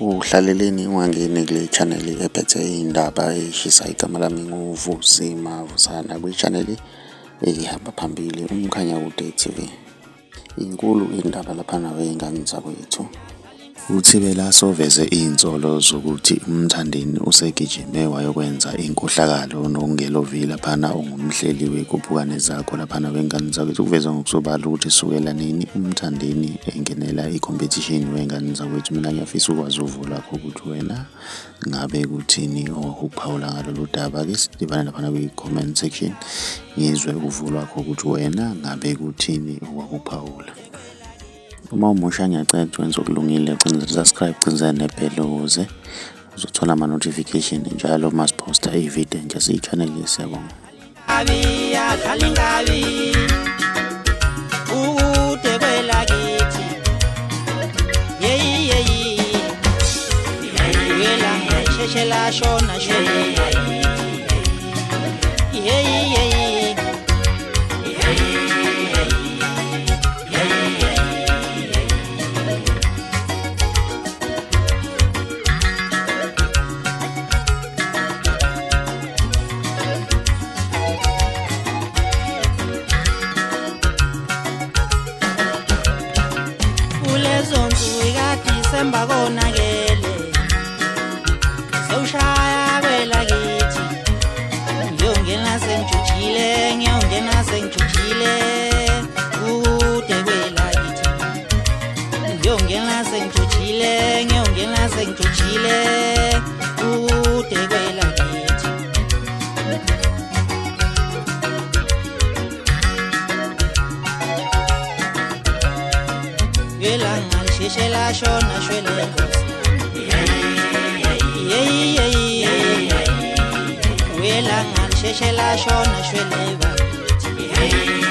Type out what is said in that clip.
Uhlaleleni ungangeni kule channel ephethe iy'ndaba ey'shisa igama lami nguVusi Mavusana kwi-channel ehamba phambili uMkhanyakude TV. Inkulu indaba laphana wey'ngane zakwethu. UThibela soveze iy'nsolo zokuthi uMthandeni usegijime wayokwenza inkohlakalo nokungelovile laphana ungumhleli wey'khuphukane zakho laphana wey'ngane zakwethu. Kuveza ngokusobala ukuthi sukela nini uMthandeni engenela i-competition wey'ngane zakwethu. Mina ngiyafisa ukwazi uvo lwakho ukuthi wena ngabe kuthini okuphawula ngalolu daba-ke. Sidibane laphana kwi-comment section ngizwe uvo lwakho ukuthi wena ngabe kuthini okwakuphawula. Uma umusha ngiyacela ukuthi wenze okulungile, ugcine subscribe, ugcine nebhelo ukuze uzothola ama-notification njalo uma siphosta ividiyo entsha siyi-channel. Siyabonga. Ukude kwelakithi yela sheshe lashona shona Disemba konakele sewushaya kwelakithi ngiyongena sengijujile kude kwelakithi ngiyongena sengijujile kude kwelakithi yelanga lisheshe lashona shwele Nkosi yelanga lisheshe lashona shwele bakithi